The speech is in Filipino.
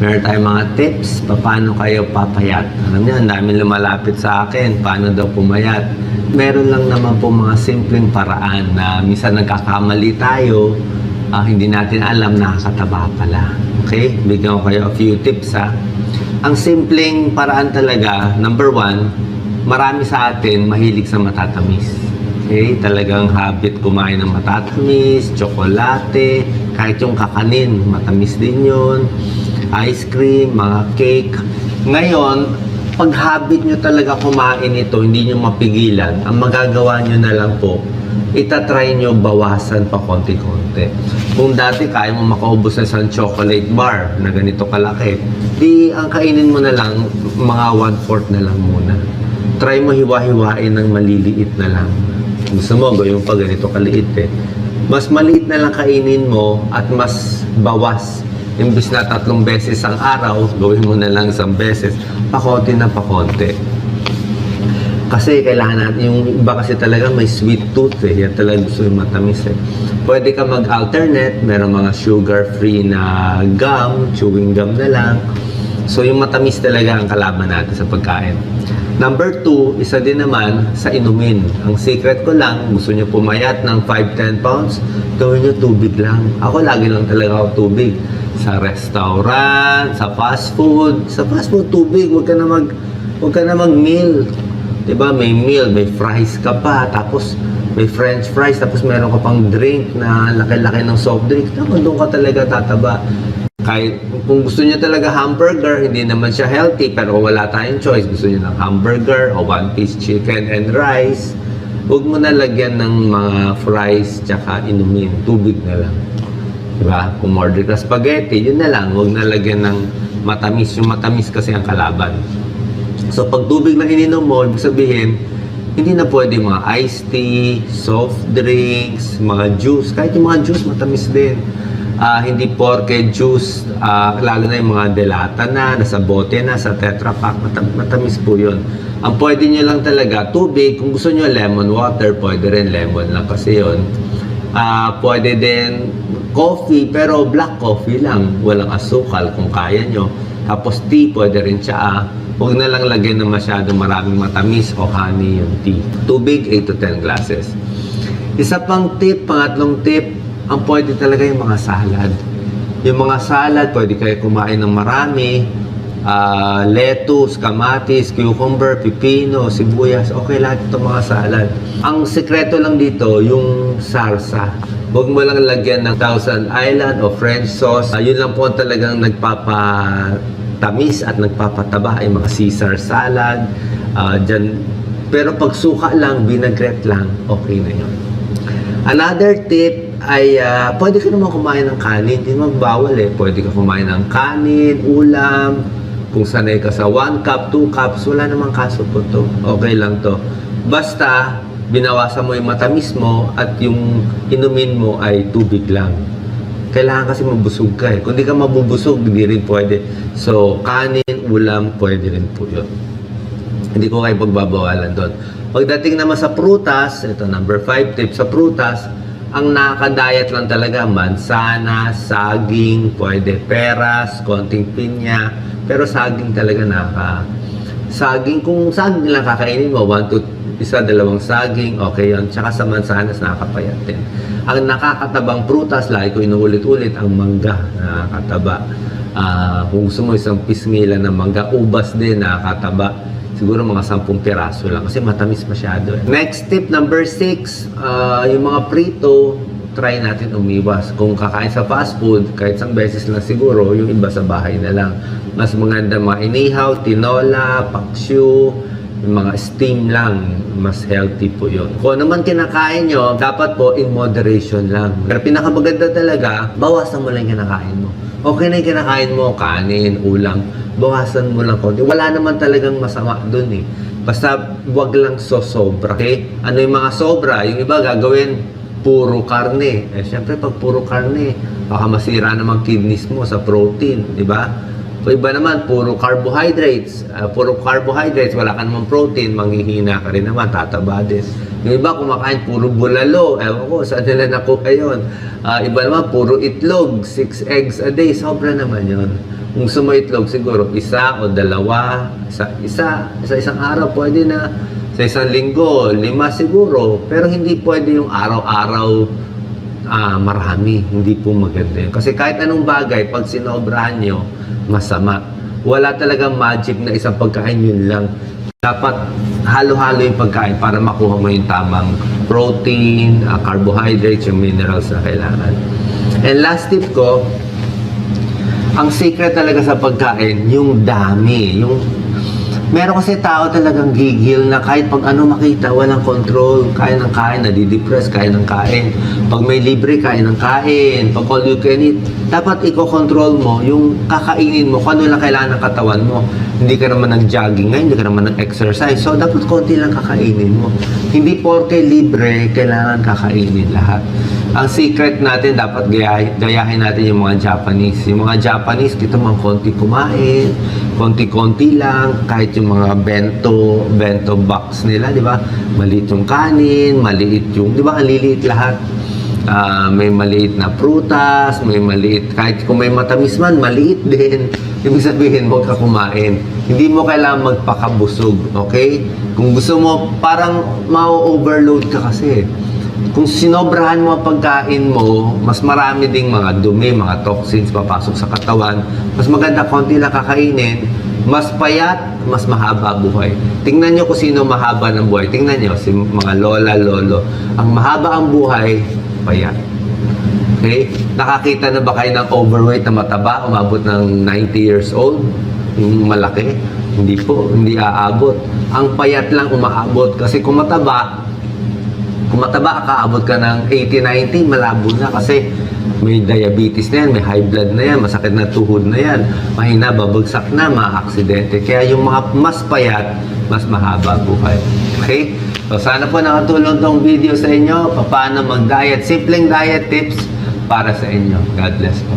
Meron tayong mga tips, paano kayo papayat. Alam niyo, ang daming lumalapit sa akin, paano daw pumayat. Meron lang naman po mga simpleng paraan na minsan nagkakamali tayo, hindi natin alam, nakakataba pala. Okay? Bigyan ko kayo a few tips ha. Ang simpleng paraan talaga, number 1, marami sa atin mahilig sa matatamis. Okay? Talagang habit kumain ng matatamis, tsokolate, kahit yung kakanin, matamis din yun. Ice cream, mga cake. Ngayon, pag habit nyo talaga kumain ito, hindi nyo mapigilan, ang magagawa nyo na lang po, itatry nyo bawasan pa konti-konti. Kung dati kaya mo makaubos na isang chocolate bar na ganito kalaki, di ang kainin mo na lang, mga 1/4 na lang muna. Try mo hiwa-hiwain ng maliliit na lang. Gusto mo, gawin mo pa ganito kaliit eh. Mas maliit na lang kainin mo at mas bawas. Imbis na 3 beses ang araw, gawin mo na lang 1 beses. Pakonti na pakonti. Kasi kailangan natin, yung iba kasi talaga may sweet tooth eh. Yan talaga gusto yung matamis eh. Pwede ka mag-alternate. Meron mga sugar-free na gum, chewing gum na lang. So yung matamis talaga ang kalaban natin sa pagkain. Number 2, isa din naman sa inumin. Ang secret ko lang, gusto nyo pumayat ng 5-10 pounds, gawin nyo tubig lang. Ako lagi lang talaga ako tubig. Sa restaurant, sa fast food. Sa fast food, tubig. Huwag ka na mag-meal. Diba? May meal, may fries ka pa, tapos may french fries, tapos meron ka pang drink na laki-laki ng soft drink. Tapos doon ka talaga tataba. Kahit kung gusto niyo talaga hamburger, hindi naman siya healthy, pero kung wala tayong choice, gusto niyo ng hamburger o one-piece chicken and rice, huwag mo na lagyan ng mga fries tsaka inumin. Tubig na lang. Diba? Kung order ka spaghetti, yun na lang. Huwag na lagyan ng matamis. Yung matamis kasi ang kalaban. So, pag tubig na ininom mo, ibig sabihin, hindi na pwede mga iced tea, soft drinks, mga juice. Kahit yung mga juice, matamis din. Hindi porke juice, lalo na yung mga delata na, nasa bote na, sa Tetra Pak, matamis po yun. Ang pwede nyo lang talaga, tubig, kung gusto nyo lemon water, pwede rin lemon lang kasi yun. Pwede din coffee, pero black coffee lang, walang asukal kung kaya nyo. Tapos tea, pwede rin tsaa. Huwag na lang lagyan ng masyadong maraming matamis o honey yung tea. Tubig, 8 to 10 glasses. Isa pang tip, pangatlong tip, ang pwede talaga yung mga salad. Yung mga salad, pwede kayo kumain ng marami. Lettuce, kamatis, cucumber, pipino, sibuyas. Okay lahat itong mga salad. Ang sekreto lang dito, yung salsa. Huwag mo lang lagyan ng Thousand Island o French sauce. Yun lang po talagang nagpapatamis at nagpapataba ay mga Caesar salad. Dyan. Pero pag suka lang, vinaigrette lang, okay na yun. Another tip ay pwede ka naman kumain ng kanin. Hindi magbawal eh. Pwede ka kumain ng kanin, ulam. Kung sanay ka sa 1 cup, 2 cups, wala namang kaso po to. Okay lang to. Basta, binawasan mo yung matamis mo at yung inumin mo ay tubig lang. Kailangan kasi mabusog ka eh. Kung di ka mabubusog, hindi rin pwede. So, kanin, ulam, pwede rin po yun. Hindi ko kayo pagbabawalan doon. Pagdating naman sa prutas, ito number 5 tip sa prutas, ang nakaka-diet lang talaga, mansana, saging, pwede peras, konting pinya, pero saging talaga saging, kung saging lang kakainin mo, 1 to 2 saging, okay yun. Tsaka sa mansanas, nakakapayat din. Ang nakakatabang prutas, lagi ko inuulit-ulit, ang mangga, nakakataba. Kung gusto mo isang pisngilan ng mangga, ubas din, nakakataba. Siguro mga 10 piraso lang kasi matamis masyado. Next tip, number 6, yung mga prito, try natin umiwas. Kung kakain sa fast food, kahit 1 beses lang siguro, yung iba sa bahay na lang. Mas maganda mga inihaw, tinola, paksiw, yung mga steam lang, mas healthy po yun. Kung ano man kinakain nyo, dapat po in moderation lang. Pero pinakamaganda talaga, bawasan mo lang kinakain mo. Okay na yung kinakain mo, kanin, ulam, bawasan mo lang konti. Wala naman talagang masama dun eh. Basta wag lang sobra. Okay? Ano yung mga sobra? Yung iba gagawin, puro karne. Eh, syempre, pag puro karne, baka masira naman kidneys mo sa protein. Di ba? O iba naman, puro carbohydrates. Puro carbohydrates, wala ka naman protein, manghihina ka rin naman, tataba din. Yung iba kumakain puro bulalo. Ewan ko, saan nila nakuha yun? Iba naman, puro itlog, 6 eggs a day. Sobra naman yun. Kung gusto mo itlog, siguro isa o dalawa, sa isang araw pwede na, sa isang linggo, 5 siguro, pero hindi pwede yung araw-araw marami. Hindi po maganda yun. Kasi kahit anong bagay, pag sinobrahan nyo, masama. Wala talagang magic na isang pagkain, yun lang. Dapat halo-halo yung pagkain para makuha mo yung tamang protein, carbohydrates, yung minerals na kailangan. And last tip ko, ang secret talaga sa pagkain, yung dami. Meron kasi tao talagang gigil na kahit pag ano makita, walang control. Kain ng kain, nadidepress, kain ng kain. Pag may libre, kain ng kain. Pag all you can eat, dapat i-control mo yung kakainin mo, kung ano lang kailangan ng katawan mo. Hindi ka naman nag-jogging ngayon, hindi ka naman nag-exercise. So, dapat konti lang kakainin mo. Hindi porke libre, kailangan kakainin lahat. Ang secret natin, dapat gayahin natin yung mga Japanese. Yung mga Japanese, kita mga konti kumain, konti-konti lang, kahit yung mga bento box nila, di ba? Maliit yung kanin, maliit yung, di ba? Ang liliit lahat. May maliit na prutas, may maliit, kahit kung may matamis man, maliit din. Ibig sabihin, huwag ka kumain. Hindi mo kailangan magpakabusog, okay? Kung gusto mo, parang ma-overload ka kasi. Kung sinobrahan mo ang pagkain mo, mas marami ding mga dumi, mga toxins papasok sa katawan. Mas maganda, konti lang kakainin, mas payat, mas mahaba buhay. Tingnan nyo kung sino mahaba ng buhay. Tingnan nyo, si mga lola, lolo. Ang mahaba ang buhay, payat. Okay? Nakakita na ba kayo ng overweight na mataba, umabot ng 90 years old? Yung malaki? Hindi po, hindi aabot. Ang payat lang umaabot. Kasi kung mataba, kaabot ka ng 80-90, malabo na kasi may diabetes na yan, may high blood na yan, masakit na tuhod na yan, mahina, babagsak na, maaksidente. Kaya yung mga mas payat, mas mahaba buhay. Okay? So, sana po nakatulong tong video sa inyo, paano mag-diet, simpleng diet tips para sa inyo. God bless po.